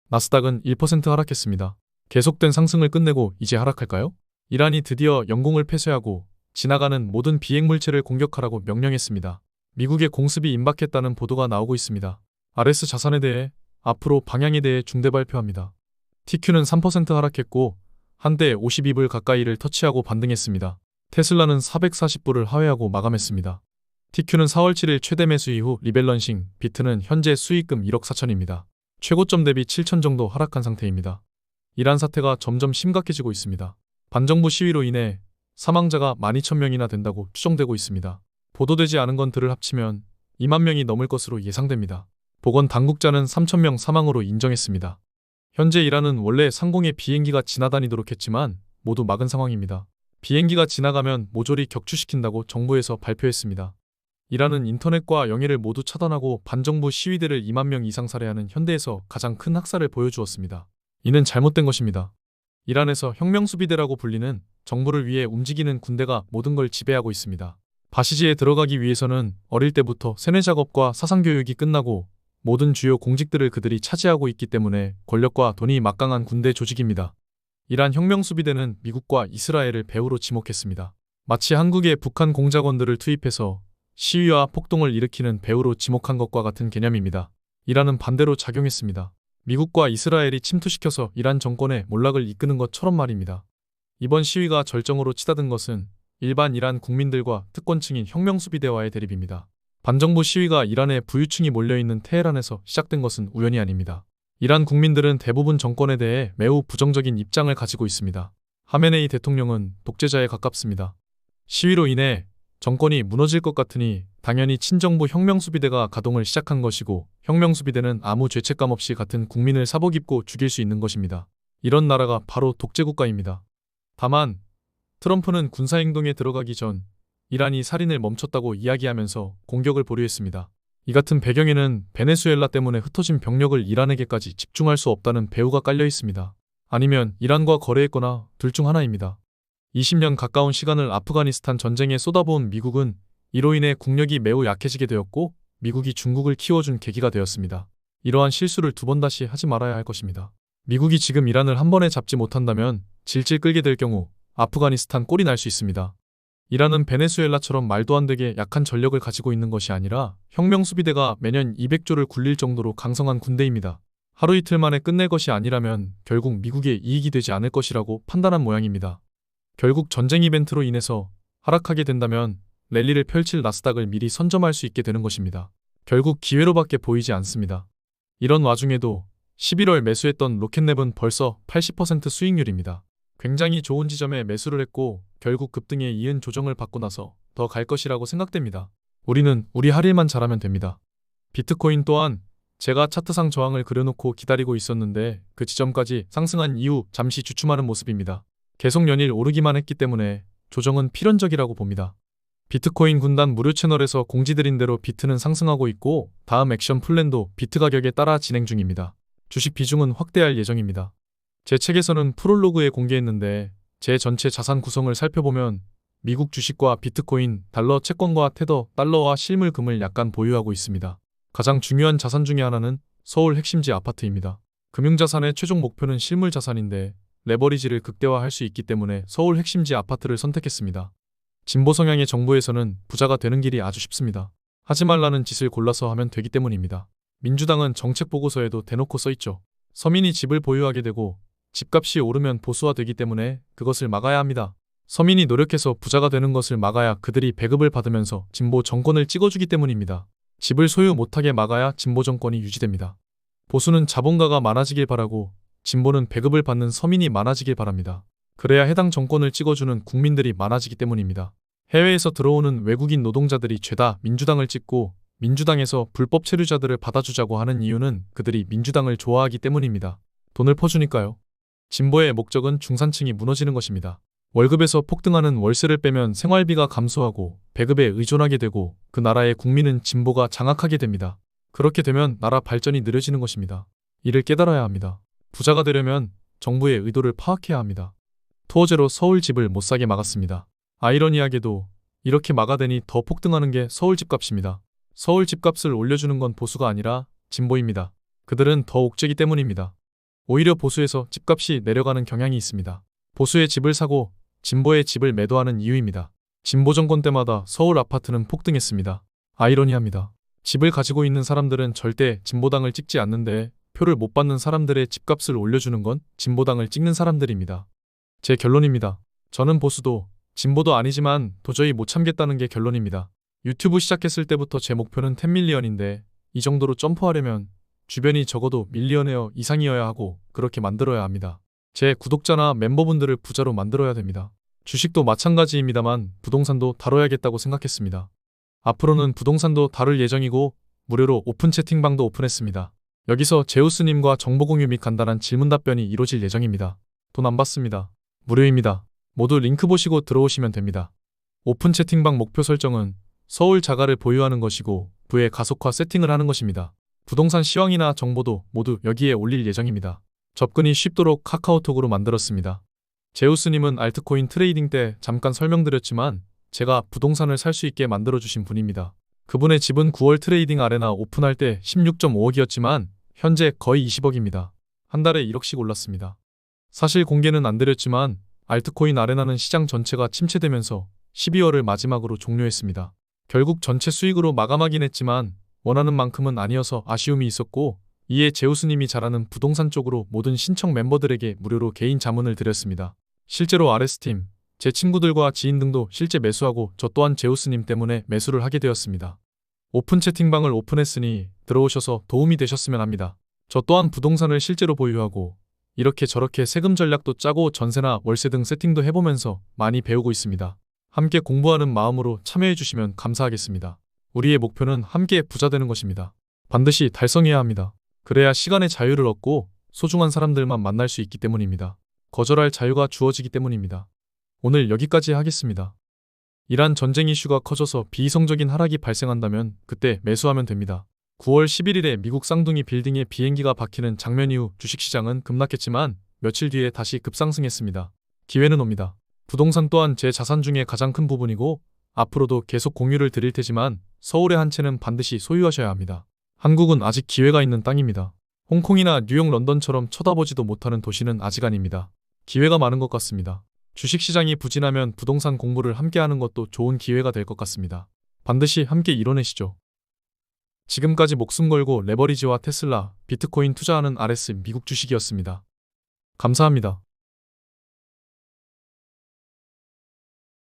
나스닥은 1% 하락했습니다. 계속된 상승을 끝내고 이제 하락할까요? 이란이 드디어 영공을 폐쇄하고 지나가는 모든 비핵물체를 공격하라고 명령했습니다. 미국의 공습이 임박했다는 보도가 나오고 있습니다. RS 자산에 대해 앞으로 방향에 대해 중대 발표합니다. TQ는 3% 하락했고 한때 52불 가까이를 터치하고 반등했습니다. 테슬라는 440불을 하회하고 마감했습니다. TQ는 4월 7일 최대 매수 이후 리밸런싱, 비트는 현재 수익금 1억 4천입니다. 최고점 대비 7천 정도 하락한 상태입니다. 이란 사태가 점점 심각해지고 있습니다. 반정부 시위로 인해 사망자가 12,000명이나 된다고 추정되고 있습니다. 보도되지 않은 건들을 합치면 2만 명이 넘을 것으로 예상됩니다. 보건 당국자는 3,000명 사망으로 인정했습니다. 현재 이란은 원래 상공에 비행기가 지나다니도록 했지만 모두 막은 상황입니다. 비행기가 지나가면 모조리 격추시킨다고 정부에서 발표했습니다. 이란은 인터넷과 영해를 모두 차단하고 반정부 시위대를 2만 명 이상 살해하는 현대에서 가장 큰 학살을 보여주었습니다. 이는 잘못된 것입니다. 이란에서 혁명수비대라고 불리는 정부를 위해 움직이는 군대가 모든 걸 지배하고 있습니다. 바시지에 들어가기 위해서는 어릴 때부터 세뇌 작업과 사상교육이 끝나고 모든 주요 공직들을 그들이 차지하고 있기 때문에 권력과 돈이 막강한 군대 조직입니다. 이란 혁명수비대는 미국과 이스라엘을 배후로 지목했습니다. 마치 한국의 북한 공작원들을 투입해서 시위와 폭동을 일으키는 배후로 지목한 것과 같은 개념입니다. 이란은 반대로 작용했습니다. 미국과 이스라엘이 침투시켜서 이란 정권의 몰락을 이끄는 것처럼 말입니다. 이번 시위가 절정으로 치닫은 것은 일반 이란 국민들과 특권층인 혁명수비대와의 대립입니다. 반정부 시위가 이란의 부유층이 몰려있는 테헤란에서 시작된 것은 우연이 아닙니다. 이란 국민들은 대부분 정권에 대해 매우 부정적인 입장을 가지고 있습니다. 하메네이 대통령은 독재자에 가깝습니다. 시위로 인해 정권이 무너질 것 같으니 당연히 친정부 혁명수비대가 가동을 시작한 것이고, 혁명수비대는 아무 죄책감 없이 같은 국민을 사복 입고 죽일 수 있는 것입니다. 이런 나라가 바로 독재국가입니다. 다만 트럼프는 군사행동에 들어가기 전 이란이 살인을 멈췄다고 이야기하면서 공격을 보류했습니다. 이 같은 배경에는 베네수엘라 때문에 흩어진 병력을 이란에게까지 집중할 수 없다는 배후가 깔려 있습니다. 아니면 이란과 거래했거나 둘 중 하나입니다. 20년 가까운 시간을 아프가니스탄 전쟁에 쏟아부은 미국은 이로 인해 국력이 매우 약해지게 되었고, 미국이 중국을 키워준 계기가 되었습니다. 이러한 실수를 두 번 다시 하지 말아야 할 것입니다. 미국이 지금 이란을 한 번에 잡지 못한다면 질질 끌게 될 경우 아프가니스탄 꼴이 날 수 있습니다. 이란은 베네수엘라처럼 말도 안 되게 약한 전력을 가지고 있는 것이 아니라 혁명수비대가 매년 200조를 굴릴 정도로 강성한 군대입니다. 하루 이틀 만에 끝낼 것이 아니라면 결국 미국의 이익이 되지 않을 것이라고 판단한 모양입니다. 결국 전쟁 이벤트로 인해서 하락하게 된다면 랠리를 펼칠 나스닥을 미리 선점할 수 있게 되는 것입니다. 결국 기회로밖에 보이지 않습니다. 이런 와중에도 11월 매수했던 로켓랩은 벌써 80% 수익률입니다. 굉장히 좋은 지점에 매수를 했고 결국 급등에 이은 조정을 받고 나서 더 갈 것이라고 생각됩니다. 우리는 우리 할 일만 잘하면 됩니다. 비트코인 또한 제가 차트상 저항을 그려놓고 기다리고 있었는데 그 지점까지 상승한 이후 잠시 주춤하는 모습입니다. 계속 연일 오르기만 했기 때문에 조정은 필연적이라고 봅니다. 비트코인 군단 무료 채널에서 공지드린 대로 비트는 상승하고 있고 다음 액션 플랜도 비트 가격에 따라 진행 중입니다. 주식 비중은 확대할 예정입니다. 제 책에서는 프롤로그에 공개했는데 제 전체 자산 구성을 살펴보면 미국 주식과 비트코인, 달러 채권과 테더, 달러와 실물 금을 약간 보유하고 있습니다. 가장 중요한 자산 중에 하나는 서울 핵심지 아파트입니다. 금융자산의 최종 목표는 실물 자산인데 레버리지를 극대화할 수 있기 때문에 서울 핵심지 아파트를 선택했습니다. 진보 성향의 정부에서는 부자가 되는 길이 아주 쉽습니다. 하지 말라는 짓을 골라서 하면 되기 때문입니다. 민주당은 정책 보고서에도 대놓고 써있죠. 서민이 집을 보유하게 되고 집값이 오르면 보수화되기 때문에 그것을 막아야 합니다. 서민이 노력해서 부자가 되는 것을 막아야 그들이 배급을 받으면서 진보 정권을 찍어주기 때문입니다. 집을 소유 못하게 막아야 진보 정권이 유지됩니다. 보수는 자본가가 많아지길 바라고 진보는 배급을 받는 서민이 많아지길 바랍니다. 그래야 해당 정권을 찍어주는 국민들이 많아지기 때문입니다. 해외에서 들어오는 외국인 노동자들이 죄다 민주당을 찍고 민주당에서 불법 체류자들을 받아주자고 하는 이유는 그들이 민주당을 좋아하기 때문입니다. 돈을 퍼주니까요. 진보의 목적은 중산층이 무너지는 것입니다. 월급에서 폭등하는 월세를 빼면 생활비가 감소하고 배급에 의존하게 되고 그 나라의 국민은 진보가 장악하게 됩니다. 그렇게 되면 나라 발전이 느려지는 것입니다. 이를 깨달아야 합니다. 부자가 되려면 정부의 의도를 파악해야 합니다. 토어제로 서울 집을 못 사게 막았습니다. 아이러니하게도 이렇게 막아대니 더 폭등하는 게 서울 집값입니다. 서울 집값을 올려주는 건 보수가 아니라 진보입니다. 그들은 더 옥죄기 때문입니다. 오히려 보수에서 집값이 내려가는 경향이 있습니다. 보수의 집을 사고 진보의 집을 매도하는 이유입니다. 진보 정권 때마다 서울 아파트는 폭등했습니다. 아이러니합니다. 집을 가지고 있는 사람들은 절대 진보당을 찍지 않는데 표를 못 받는 사람들의 집값을 올려주는 건 진보당을 찍는 사람들입니다. 제 결론입니다. 저는 보수도 진보도 아니지만 도저히 못 참겠다는 게 결론입니다. 유튜브 시작했을 때부터 제 목표는 10밀리언인데 이 정도로 점프하려면 주변이 적어도 밀리언웨어 이상이어야 하고 그렇게 만들어야 합니다. 제 구독자나 멤버분들을 부자로 만들어야 됩니다. 주식도 마찬가지입니다만 부동산도 다뤄야겠다고 생각했습니다. 앞으로는 부동산도 다룰 예정이고 무료로 오픈 채팅방도 오픈했습니다. 여기서 제우스님과 정보 공유 및 간단한 질문 답변이 이루어질 예정입니다. 돈 안 받습니다. 무료입니다. 모두 링크 보시고 들어오시면 됩니다. 오픈 채팅방 목표 설정은 서울 자가를 보유하는 것이고 부의 가속화 세팅을 하는 것입니다. 부동산 시황이나 정보도 모두 여기에 올릴 예정입니다. 접근이 쉽도록 카카오톡으로 만들었습니다. 제우스님은 알트코인 트레이딩 때 잠깐 설명드렸지만 제가 부동산을 살 수 있게 만들어주신 분입니다. 그분의 집은 9월 트레이딩 아레나 오픈할 때 16.5억이었지만 현재 거의 20억입니다. 한 달에 1억씩 올랐습니다. 사실 공개는 안 드렸지만 알트코인 아레나는 시장 전체가 침체되면서 12월을 마지막으로 종료했습니다. 결국 전체 수익으로 마감하긴 했지만 원하는 만큼은 아니어서 아쉬움이 있었고 이에 제우스님이 잘하는 부동산 쪽으로 모든 신청 멤버들에게 무료로 개인 자문을 드렸습니다. 실제로 RS팀, 제 친구들과 지인 등도 실제 매수하고 저 또한 제우스님 때문에 매수를 하게 되었습니다. 오픈 채팅방을 오픈했으니 들어오셔서 도움이 되셨으면 합니다. 저 또한 부동산을 실제로 보유하고 이렇게 저렇게 세금 전략도 짜고 전세나 월세 등 세팅도 해보면서 많이 배우고 있습니다. 함께 공부하는 마음으로 참여해주시면 감사하겠습니다. 우리의 목표는 함께 부자 되는 것입니다. 반드시 달성해야 합니다. 그래야 시간의 자유를 얻고 소중한 사람들만 만날 수 있기 때문입니다. 거절할 자유가 주어지기 때문입니다. 오늘 여기까지 하겠습니다. 이란 전쟁 이슈가 커져서 비이성적인 하락이 발생한다면 그때 매수하면 됩니다. 9월 11일에 미국 쌍둥이 빌딩에 비행기가 박히는 장면 이후 주식시장은 급락했지만 며칠 뒤에 다시 급상승했습니다. 기회는 옵니다. 부동산 또한 제 자산 중에 가장 큰 부분이고 앞으로도 계속 공유를 드릴 테지만 서울의 한 채는 반드시 소유하셔야 합니다. 한국은 아직 기회가 있는 땅입니다. 홍콩이나 뉴욕, 런던처럼 쳐다보지도 못하는 도시는 아직 아닙니다. 기회가 많은 것 같습니다. 주식시장이 부진하면 부동산 공부를 함께 하는 것도 좋은 기회가 될 것 같습니다. 반드시 함께 이뤄내시죠. 지금까지 목숨 걸고 레버리지와 테슬라, 비트코인 투자하는 RS 미국 주식이었습니다. 감사합니다.